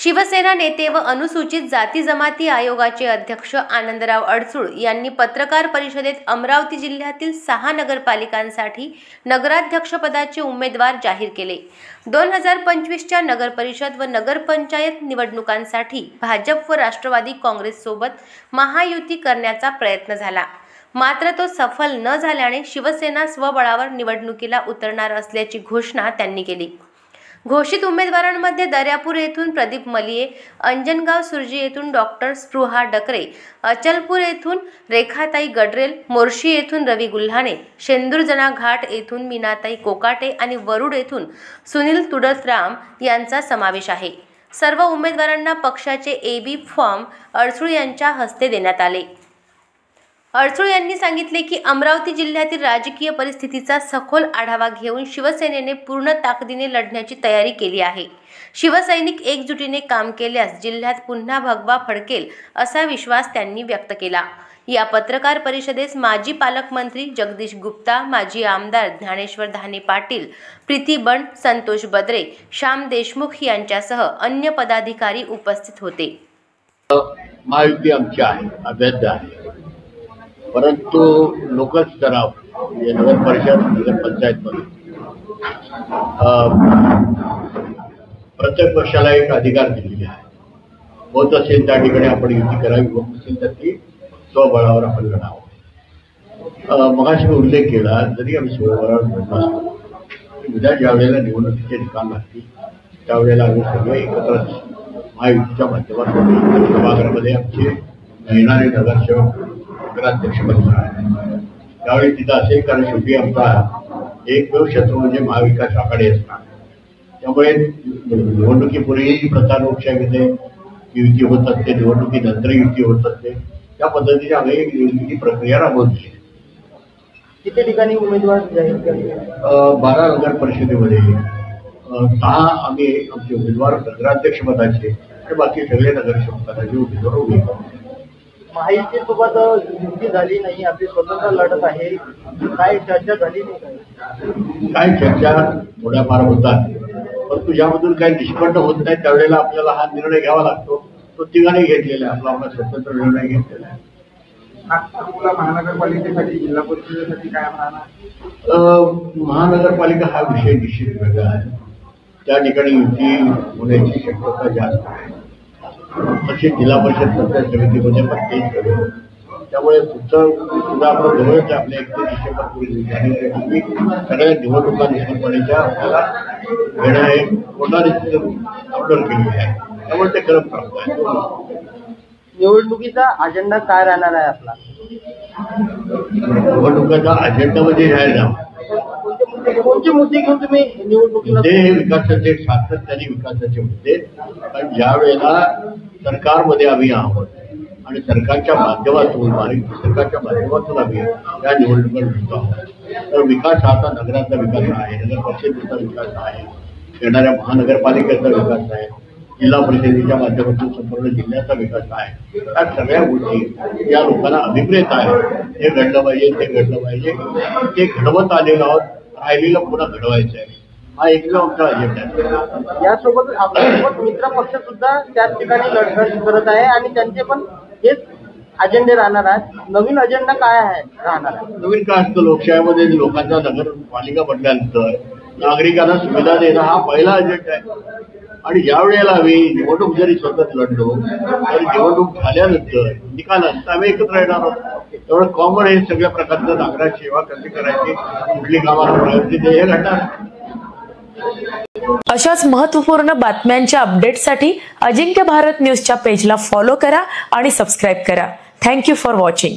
शिवसेना नेते व अनुसूचित जाती जमाती आयोगाचे अध्यक्ष आनंदराव अडसूळ यांनी पत्रकार परिषदेत अमरावती जिल्ह्यातील 6 नगरपालिकांसाठी नगराध्यक्षपदाचे उमेदवार जाहीर केले। 2025च्या नगरपरिषद व नगरपंचायत निवडणुकांसाठी भाजप व राष्ट्रवादी काँग्रेस सोबत महायुती करण्याचा प्रयत्न झाला, मात्र तो सफल न झाल्याने शिवसेना स्वबळावर निवडणुकीला उतरणार असल्याची घोषणा त्यांनी केली। घोषित उमेदवारांमध्ये दर्यापूर येथून प्रदीप मलिये, अंजनगाव सुर्जी येथून डॉक्टर स्पृहा डकरे, अचलपूर येथून रेखाताई गडरेल, मोर्शी येथून रवी गुल्हाने, शेंदूरजना घाट येथून मीनाताई कोकाटे आणि वरुड येथून सुनील तुडतराम यांचा समावेश आहे। सर्व उमेदवारांना पक्षाचे AB फॉर्म अडसूळ यांच्या हस्ते देण्यात आले। अडसूळ यांनी सांगितले की अमरावती जिल्ह्यातील राजकीय परिस्थितीचा सखोल आढावा घेऊन शिवसेनेने पूर्ण ताकदीने लढण्याची तयारी केली आहे। शिवसैनिक एकजुटीने काम केल्यास जिल्ह्यात पुन्हा भगवा फडकेल असा विश्वास त्यांनी व्यक्त केला। या पत्रकार परिषदेस माजी पालकमंत्री जगदीश गुप्ता, माजी आमदार ज्ञानेश्वर धाने पाटील, प्रीती बंड, संतोष बद्रे, श्याम देशमुख यांच्यासह अन्य पदाधिकारी उपस्थित होते। महायुती आमची आहे, अभेद्य आहे, परंतु लोकल स्तरावर नगर परिषद नगर पंचायतमध्ये प्रत्येक पक्षाला एक अधिकार दिलेले आहे। होत असेल त्या ठिकाणी आपण युती करावी, होत नसेल तर ती स्वबळावर आपण लढावं। मगाशी मी उल्लेख केला, जरी आम्ही स्वबळावर लढलो असतो, उद्या ज्या वेळेला निवडणुकीचे निकाल लागतील त्यावेळेला आम्ही सगळे एकत्र महायुतीच्या माध्यमातून सभागृहामध्ये आमचे येणारे नगरसेवक नगराध्यक्षपदी त्यावेळी तिथं असेल, कारण शेवटी आमचा एकमेव शत्रू म्हणजे महाविकास आघाडी असणार। त्यामुळे निवडणुकीपूर्वी प्रचार लोकशाहीमध्ये युती होत असते, निवडणुकीनंतर युती होत असते, त्या पद्धतीने आम्ही निवडणुकीची प्रक्रिया राबवली। किती ठिकाणी उमेदवार जाहीर केले? 12 नगर परिषदेमध्ये 6 आम्ही आमचे उमेदवार नगराध्यक्षपदाचे आणि बाकी सगळे नगरसेवक पदाचे उमेदवार उभे करतो। महायुतीसोबत युती झाली नाही, आपली स्वतंत्र लढत आहे, काय चर्चा झाली नाही? काय चर्चा थोड्याफार होतात, परंतु ज्यामधून काही निष्पन्न होत नाही त्यावेळेला आपल्याला हा निर्णय घ्यावा लागतो। तो तिघांनी घेतलेला आहे, आपला स्वतंत्र निर्णय घेतलेला आहे। महानगरपालिकेसाठी, जिल्हा परिषदेसाठी काय म्हणणार? महानगरपालिका हा विषय निश्चित वेगळा आहे, त्या ठिकाणी युती होण्याची शक्यता जास्त आहे। तशी जिल्हा परिषद पंचायत समितीमध्ये पण तेच करू, त्यामुळे सुद्धा आपण जवळच आपल्या 31 डिसेंबरपूर्वी सगळ्या निवडणुका निश्चितपणेच्या आपल्याला घेणं हे कोणाने ऑर्डर केलेली आहे, त्यामुळे ते करत राहत आहे। निवडणुकीचा अजेंडा काय राहणार आहे आपला? निवडणुकीचा अजेंडामध्ये जाहीरनामा कोणते मुद्दे घेऊन तुम्ही निवडणुकीला? ते विकासाचे, सातत्याने विकासाचे मुद्दे, कारण ज्या वेळेला सरकारमध्ये आम्ही आहोत आणि सरकारच्या माध्यमातून आम्ही या निवडणुका लढतो आहोत, तर विकास हा आता नगराचा विकास आहे, नगर परिषदेचा विकास आहे, येणाऱ्या महानगरपालिकेचा विकास आहे, जिल्हा परिषदेच्या माध्यमातून संपूर्ण जिल्ह्याचा विकास आहे। या सगळ्या गोष्टी या लोकांना अभिप्रेत आहे, हे घडलं पाहिजे, ते घडलं पाहिजे, ते घडवत आलेलं आहोत, राहिलेलं पुन्हा घडवायचं आहे, हा एकमेव आमचा अजेंडा आहे। यासोबत आपल्यासोबत मित्र पक्ष सुद्धा त्याच ठिकाणी लढत करत आहे आणि त्यांचे पण हेच अजेंडे राहणार आहेत। नवीन अजेंडा काय आहे राहणार आहे? नवीन काय असतं, लोकशाहीमध्ये लोकांचा नगरपालिका म्हटल्यानंतर नागरिकांना सुविधा देणं हा पहिला अजेंडा आहे। आणि ज्या वेळेला आम्ही निवडणूक जरी स्वतः लढलो तरी निवडणूक झाल्यानंतर निकालानंतर आम्ही एकत्र येणार आहोत। त्यामुळे कॉमन हे सगळ्या प्रकारचं नागराची सेवा कशी करायची, कुठली कामाला प्रायोरिटी द्यायची हे घडणार। अशाच महत्त्वपूर्ण बातम्यांच्या अपडेटसाठी अजिंक्य भारत न्यूजच्या पेजला फॉलो करा आणि सबस्क्राईब करा। Thank you for watching.